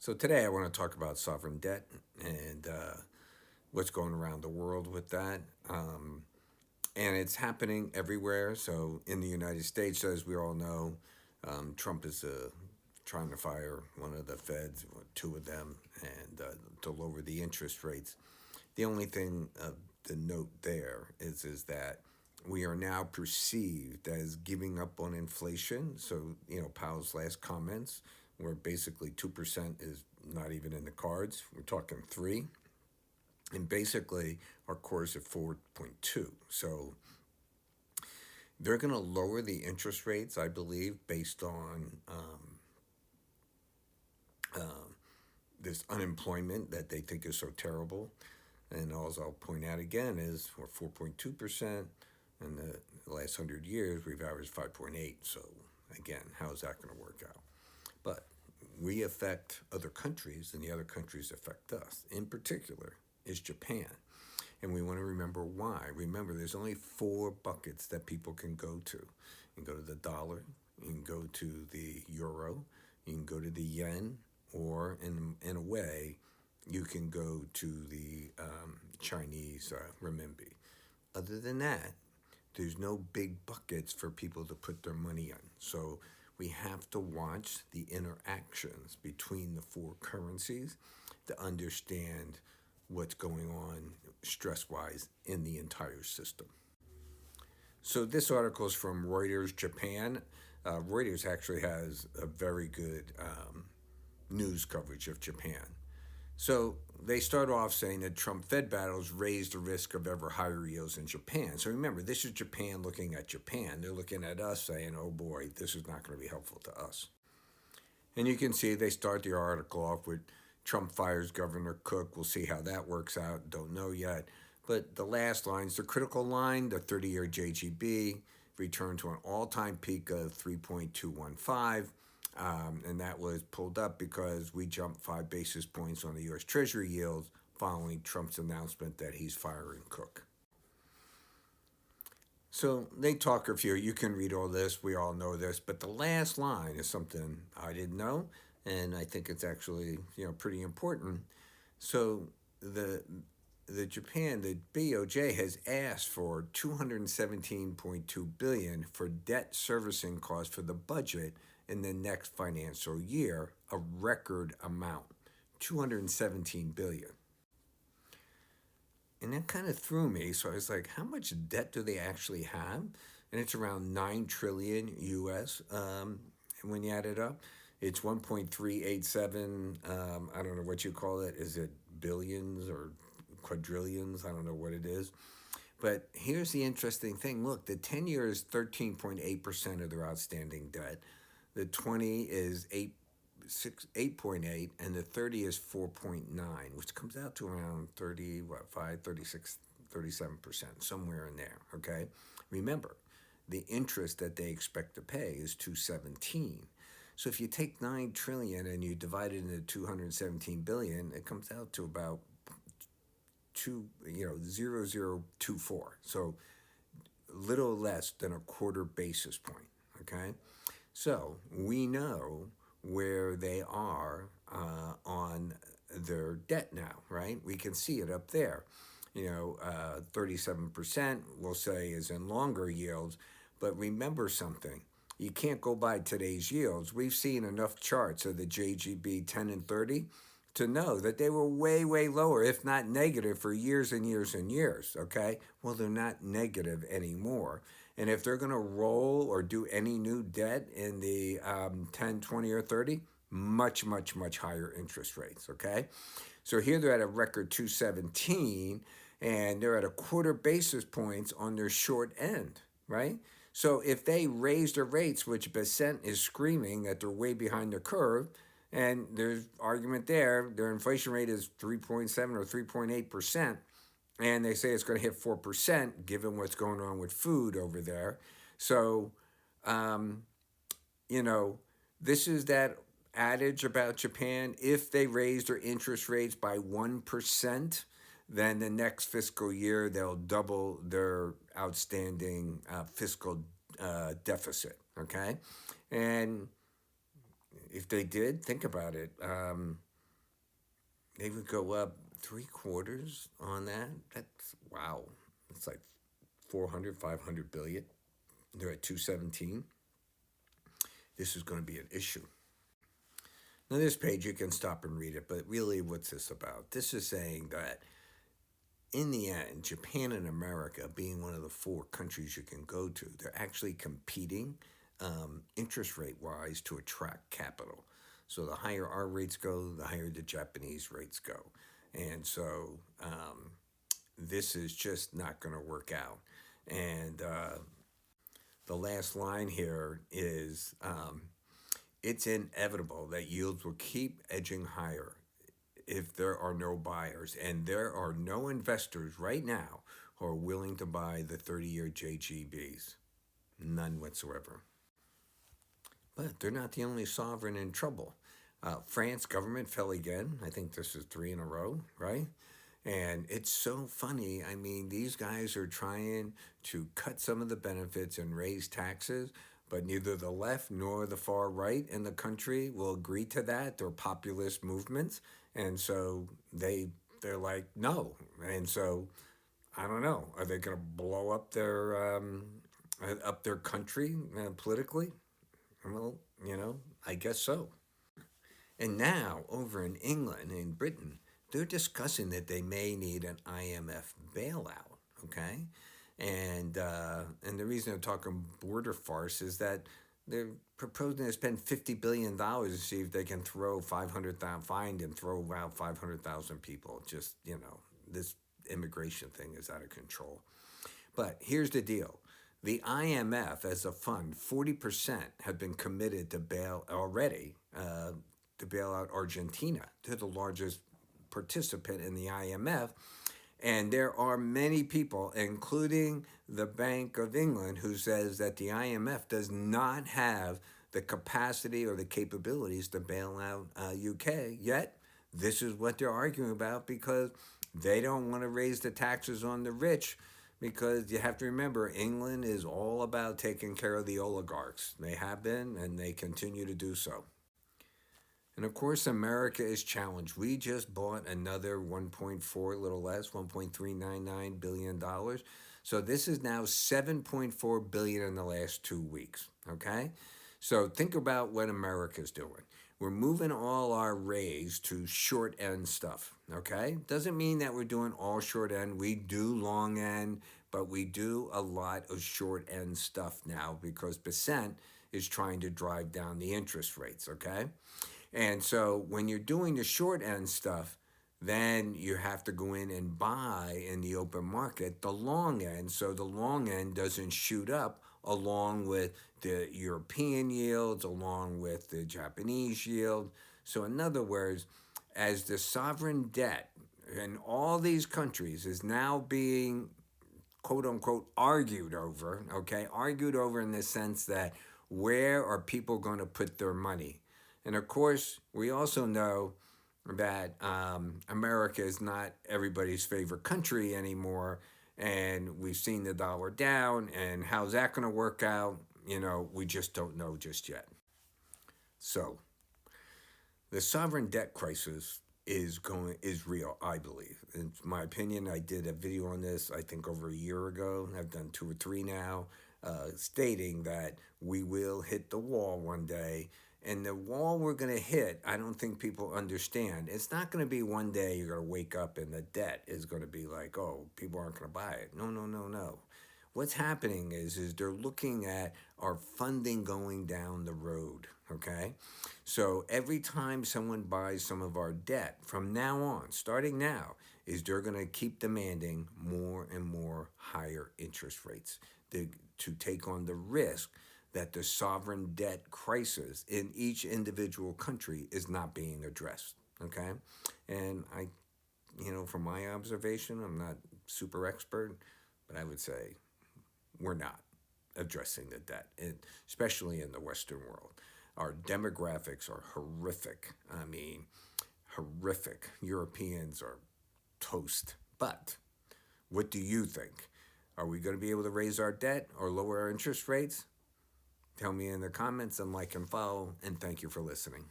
So today I want to talk about sovereign debt and what's going around the world with that. And it's happening everywhere. So in the United States, as we all know, Trump is trying to fire one of the feds, or two of them, and to lower the interest rates. The only thing to note there is that we are now perceived as giving up on inflation. So, Powell's last comments, where basically 2% is not even in the cards. We're talking three. And basically, our core is at 4.2. So they're going to lower the interest rates, I believe, based on this unemployment that they think is so terrible. And all I'll point out again is we're 4.2%, and the last 100 years we've averaged 5.8. So again, how is that going to work out? But we affect other countries, and the other countries affect us. In particular, is Japan, and we want to remember why. Remember, there's only four buckets that people can go to. You can go to the dollar, you can go to the euro, you can go to the yen, or in a way, you can go to the Chinese renminbi. Other than that, there's no big buckets for people to put their money in. So we have to watch the interactions between the four currencies to understand what's going on stress wise in the entire system. So this article is from Reuters Japan. Reuters actually has a very good news coverage of Japan. So they start off saying that Trump Fed battles raise the risk of ever higher yields in Japan. So remember, this is Japan looking at Japan. They're looking at us saying, oh boy, this is not going to be helpful to us. And you can see they start the article off with Trump fires Governor Cook. We'll see how that works out. Don't know yet. But the last line is the critical line, the 30-year JGB returned to an all-time peak of 3.215. And that was pulled up because we jumped 5 basis points on the U.S. Treasury yields following Trump's announcement that he's firing Cook. So they talk a few. You can read all this. We all know this. But the last line is something I didn't know, and I think it's actually pretty important. So the the BOJ has asked for 217.2 billion for debt servicing costs for the budget in the next financial year, a record amount, 217 billion. And that kind of threw me. So I was like, how much debt do they actually have? And it's around 9 trillion US when you add it up. It's 1.387, I don't know what you call it. Is it billions or quadrillions? I don't know what it is. But here's the interesting thing. Look, the 10-year is 13.8% of their outstanding debt. The 20 is 8.8, and the 30 is 4.9, which comes out to around 36, 37%, somewhere in there, okay? Remember, the interest that they expect to pay is 217. So if you take 9 trillion and you divide it into 217 billion, it comes out to about 0.0024. So little less than a quarter basis point, okay? So we know where they are on their debt now, right? We can see it up there. 37% we'll say is in longer yields, but remember something. You can't go by today's yields. We've seen enough charts of the JGB 10 and 30 to know that they were way, way lower, if not negative, for years and years and years, okay? Well, they're not negative anymore. And if they're going to roll or do any new debt in the 10, 20, or 30, much, much, much higher interest rates, okay? So here they're at a record 217, and they're at a quarter basis points on their short end, right? So if they raise their rates, which Besant is screaming that they're way behind the curve, and there's argument there, their inflation rate is 3.7 or 3.8%, and they say it's going to hit 4% given what's going on with food over there. So, this is that adage about Japan. If they raise their interest rates by 1%, then the next fiscal year they'll double their outstanding fiscal deficit, okay? And if they did, think about it. they would go up three quarters on that. That's wow. It's like 400, 500 billion. They're at 217. This is going to be an issue. Now, this page, you can stop and read it, but really, what's this about? This is saying that in the end, Japan and America, being one of the four countries you can go to, they're actually competing interest rate wise to attract capital. So the higher our rates go, the higher the Japanese rates go. And so this is just not going to work out. And the last line here is it's inevitable that yields will keep edging higher if there are no buyers. And there are no investors right now who are willing to buy the 30-year JGBs. None whatsoever. But they're not the only sovereign in trouble. France government fell again. I think this is three in a row, right? And it's so funny. I mean, these guys are trying to cut some of the benefits and raise taxes, but neither the left nor the far right in the country will agree to that. They're populist movements. And so they're like, no. And so I don't know. Are they going to blow up their country politically? Well, I guess so. And now, over in England and Britain, they're discussing that they may need an IMF bailout. Okay, and the reason they're talking border farce is that they're proposing to spend $50 billion to see if they can throw 500,000 find and throw out 500,000 people. Just this immigration thing is out of control. But here's the deal. The IMF, as a fund, 40% have been committed to bail already to bail out Argentina. They're the largest participant in the IMF. And there are many people, including the Bank of England, who says that the IMF does not have the capacity or the capabilities to bail out UK. Yet, this is what they're arguing about because they don't want to raise the taxes on the rich. Because you have to remember, England is all about taking care of the oligarchs. They have been, and they continue to do so. And of course, America is challenged. We just bought another 1.4, a little less, $1.399 billion. So this is now 7.4 billion in the last 2 weeks. Okay? So think about what America's doing. We're moving all our raise to short end stuff. Okay? Doesn't mean that we're doing all short end. We do long end, but we do a lot of short end stuff now because percent is trying to drive down the interest rates. Okay? And so when you're doing the short end stuff, then you have to go in and buy in the open market the long end so the long end doesn't shoot up along with the European yields, along with the Japanese yield. So in other words, as the sovereign debt in all these countries is now being quote unquote argued over, okay, argued over in the sense that where are people going to put their money? And of course, we also know that America is not everybody's favorite country anymore. And we've seen the dollar down. And how's that going to work out? We just don't know just yet. So the sovereign debt crisis is real, I believe. In my opinion, I did a video on this, I think, over a year ago. I've done 2 or 3 now, stating that we will hit the wall one day. And the wall we're going to hit, I don't think people understand. It's not going to be one day you're going to wake up and the debt is going to be like, oh, people aren't going to buy it. No, no, no, no. What's happening is they're looking at our funding going down the road, okay? So every time someone buys some of our debt from now on, starting now, is they're going to keep demanding more and more higher interest rates to take on the risk that the sovereign debt crisis in each individual country is not being addressed, okay? And from my observation, I'm not super expert, but I would say we're not addressing the debt, especially in the Western world. Our demographics are horrific. I mean, horrific. Europeans are toast. But what do you think? Are we going to be able to raise our debt or lower our interest rates? Tell me in the comments and like and follow, and thank you for listening.